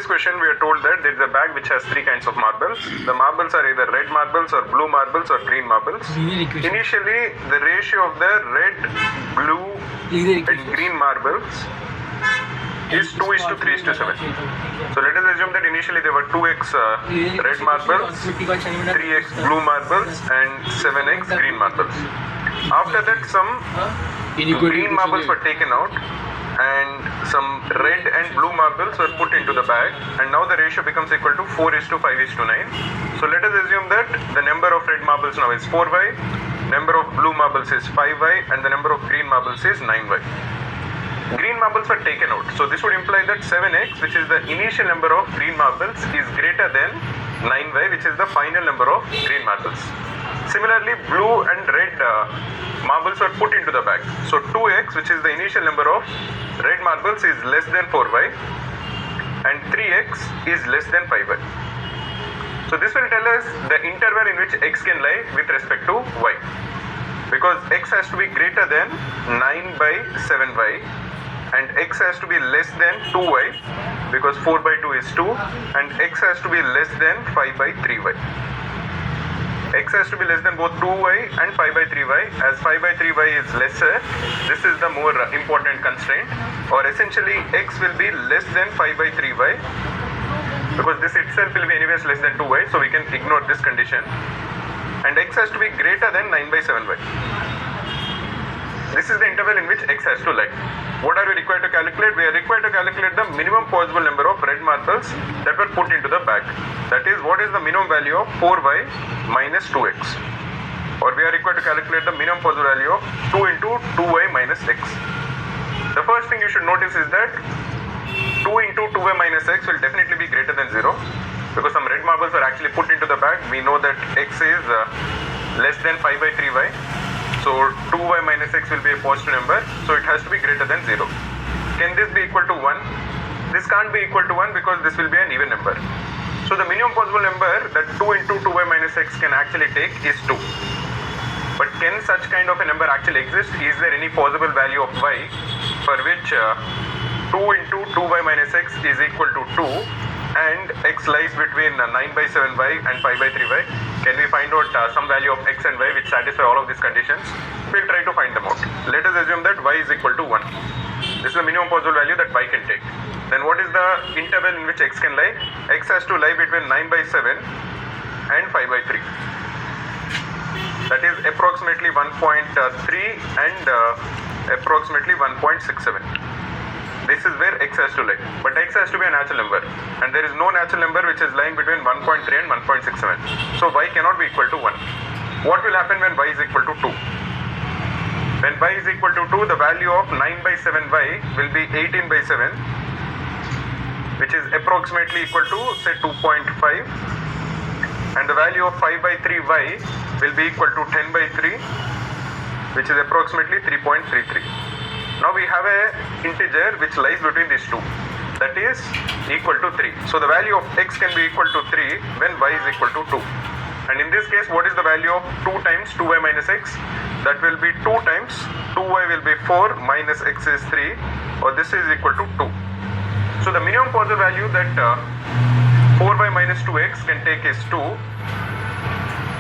this question we are told that there is a bag which has three kinds of marbles. The marbles are either red marbles or blue marbles or green marbles. Initially, the ratio of the red, blue and green marbles is 2 is to 3 is to 7. So let us assume that initially there were 2x red marbles, 3x blue marbles and 7x green marbles. After that some green marbles were taken out and some red and blue marbles were put into the bag, and now the ratio becomes equal to 4 is to 5 is to 9. So let us assume that the number of red marbles now is 4y, number of blue marbles is 5y and the number of green marbles is 9y. Green marbles were taken out, so this would imply that 7x, which is the initial number of green marbles, is greater than 9y, which is the final number of green marbles. Similarly, blue and red marbles were put into the bag. So 2x, which is the initial number of red marbles, is less than 4y and 3x is less than 5y. So this will tell us the interval in which x can lie with respect to y, because x has to be greater than 9 by 7y and x has to be less than 2y, because 4 by 2 is 2, and x has to be less than 5 by 3y. X has to be less than both 2y and 5 by 3y, as 5 by 3y is lesser. This is the more important constraint, or essentially x will be less than 5 by 3y, because this itself will be anyways less than 2y, so we can ignore this condition, and x has to be greater than 9 by 7y. This is the interval in which x has to lie. What are we required to calculate? We are required to calculate the minimum possible number of red marbles that were put into the bag. That is, what is the minimum value of 4y minus 2x? Or we are required to calculate the minimum possible value of 2 into 2y minus x. The first thing you should notice is that 2 into 2y minus x will definitely be greater than 0, because some red marbles were actually put into the bag. We know that x is less than 5 by 3y. So 2y minus x will be a positive number, so it has to be greater than 0. Can this be equal to 1? This can't be equal to 1 because this will be an even number. So the minimum possible number that 2 into 2y minus x can actually take is 2. But can such kind of a number actually exist? Is there any possible value of y for which 2 into 2y minus x is equal to 2 and x lies between 9 by 7y and 5 by 3y? Can we find out some value of x and y which satisfy all of these conditions? We'll try to find them out. Let us assume that y is equal to 1. This is the minimum possible value that y can take. Then what is the interval in which x can lie? X has to lie between 9 by 7 and 5 by 3. That is approximately 1.3 and approximately 1.67. This is where x has to lie, but x has to be a natural number, and there is no natural number which is lying between 1.3 and 1.67. So y cannot be equal to 1. What will happen when y is equal to 2? When y is equal to 2, the value of 9 by 7y will be 18 by 7, which is approximately equal to say 2.5, and the value of 5 by 3y will be equal to 10 by 3, which is approximately 3.33. Now we have a integer which lies between these two, that is equal to 3. So the value of x can be equal to 3 when y is equal to 2. And in this case, what is the value of 2 times 2y minus x? That will be 2 times 2y will be 4 minus x is 3, or this is equal to 2. So the minimum possible value that 4y minus 2x can take is 2.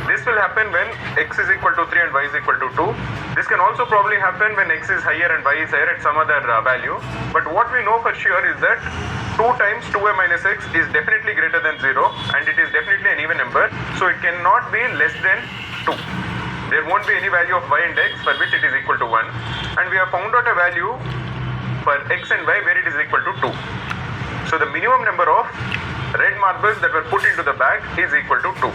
This will happen when x is equal to 3 and y is equal to 2. This can also probably happen when x is higher and y is higher at some other value. But what we know for sure is that 2 times 2y minus x is definitely greater than 0, and it is definitely an even number. So it cannot be less than 2. There won't be any value of y and x for which it is equal to 1. And we have found out a value for x and y where it is equal to 2. So the minimum number of red marbles that were put into the bag is equal to 2.